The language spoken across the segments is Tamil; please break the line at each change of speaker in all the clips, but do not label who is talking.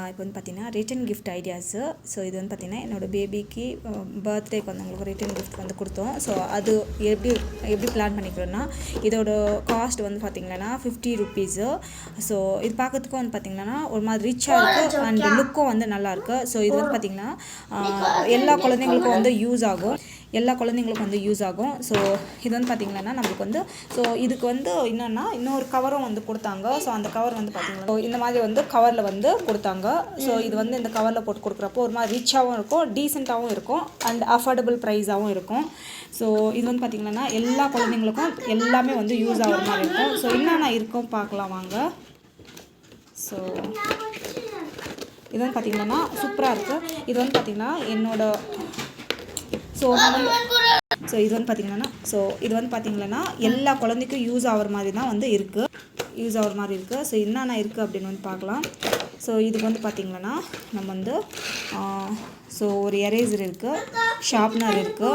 இப்போ வந்து பார்த்திங்கன்னா ரிட்டன் கிஃப்ட் ஐடியாஸு. ஸோ இது வந்து பார்த்திங்கன்னா என்னோடய பேபிக்கு பர்த்டேக்கு வந்து அவங்களுக்கு ரிட்டன் கிஃப்ட் வந்து கொடுத்தோம். ஸோ அது எப்படி பிளான் பண்ணிக்கிறோன்னா, இதோட காஸ்ட் வந்து பார்த்திங்கன்னா 50 ருபீஸு. ஸோ இது பார்க்கறதுக்கும் வந்து பார்த்திங்கன்னா ஒரு மாதிரி ரிச்சாக இருக்குது அண்ட் லுக்கும் வந்து நல்லாயிருக்கு. ஸோ இது வந்து பார்த்திங்கன்னா எல்லா குழந்தைங்களுக்கும் வந்து யூஸ் ஆகும். ஸோ இது வந்து பார்த்திங்கன்னா நம்மளுக்கு வந்து ஸோ இதுக்கு வந்து என்னென்னா இன்னொரு கவரும் வந்து கொடுத்தாங்க. ஸோ அந்த கவர் வந்து பார்த்திங்கன்னா இந்த மாதிரி வந்து கவரில் வந்து கொடுத்தாங்க. ஸோ இது வந்து இந்த கவரில் போட்டு கொடுக்குறப்போ ஒரு மாதிரி ரிச்சாகவும் இருக்கும், டீசெண்டாகவும் இருக்கும் அண்ட் அஃபோர்டபுள் ப்ரைஸாகவும் இருக்கும். ஸோ இது வந்து பார்த்திங்கன்னா எல்லா குழந்தைங்களுக்கும் எல்லாமே வந்து யூஸ் ஆகிற மாதிரி இருக்கும். ஸோ என்னென்ன இருக்கும் பார்க்கலாம் வாங்க. ஸோ இது வந்து பார்த்திங்கன்னா சூப்பராக இருக்குது. இது வந்து பார்த்திங்கன்னா ஸோ இது வந்து பார்த்திங்கன்னா எல்லா குழந்தைக்கும் யூஸ் ஆகிற மாதிரி தான் வந்து இருக்குது. ஸோ என்னென்ன இருக்குது அப்படின்னு வந்து பார்க்கலாம். ஸோ இதுக்கு வந்து பார்த்திங்கன்னா நம்ம வந்து ஸோ ஒரு எரேசர் இருக்குது, ஷார்ப்னர் இருக்குது,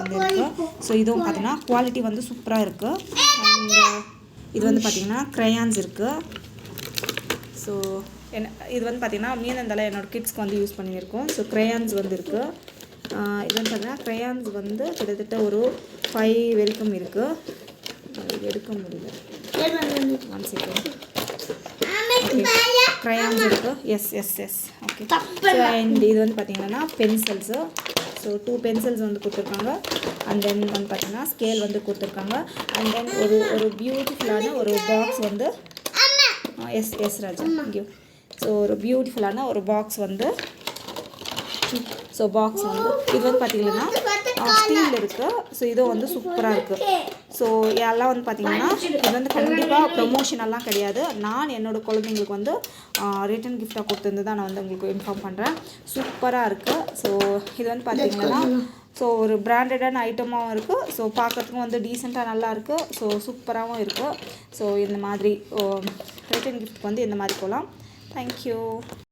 வந்து இருக்குது. ஸோ இதுவும் பார்த்திங்கன்னா குவாலிட்டி வந்து சூப்பராக இருக்குது. அண்ட் இது வந்து பார்த்திங்கன்னா க்ரையான்ஸ் இருக்குது. ஸோ இது வந்து பார்த்திங்கன்னா மீனந்தலை என்னோடய கிட்ஸ்க்கு வந்து யூஸ் பண்ணியிருக்கோம். ஸோ க்ரையான்ஸ் வந்து இருக்குது. இது வந்து பார்த்திங்கன்னா க்ரையான்ஸ் வந்து கிட்டத்தட்ட ஒரு 5 வரைக்கும் இருக்குது. எடுக்க முடியல, ஒன் செகண்ட். க்ரையான்ஸ் இருக்குது. S okay. அண்ட் இது வந்து பார்த்திங்கன்னா பென்சில்ஸு. ஸோ 2 பென்சில்ஸ் வந்து கொடுத்துருக்காங்க. அண்ட் தென் வந்து பார்த்திங்கன்னா ஸ்கேல் வந்து கொடுத்துருக்காங்க. அண்ட் தென் ஒரு பியூட்டிஃபுல்லான ஒரு பாக்ஸ் வந்து எஸ் ராஜா தேங்க்யூ. ஸோ ஒரு பியூட்டிஃபுல்லான ஒரு பாக்ஸ் வந்து இது வந்து பார்த்திங்கன்னா ஸ்டீல் இருக்குது. ஸோ இதுவும் வந்து சூப்பராக இருக்குது. ஸோ எல்லாம் வந்து பார்த்திங்கன்னா இது வந்து கண்டிப்பாக ப்ரொமோஷனெல்லாம் கிடையாது. நான் என்னோடய குழந்தைங்களுக்கு வந்து ரிட்டன் கிஃப்டாக கொடுத்துருந்து தான் நான் வந்து உங்களுக்கு இன்ஃபார்ம் பண்ணுறேன். சூப்பராக இருக்குது. ஸோ இது வந்து பார்த்திங்கன்னா ஸோ ஒரு பிராண்டடான ஐட்டமாகவும் இருக்குது. ஸோ பார்க்குறதுக்கும் வந்து டீசெண்டாக நல்லாயிருக்கு. ஸோ சூப்பராகவும் இருக்குது. ஸோ இந்த மாதிரி ரிட்டன் கிஃப்ட் வந்து இந்த மாதிரி போகலாம். தேங்க்யூ.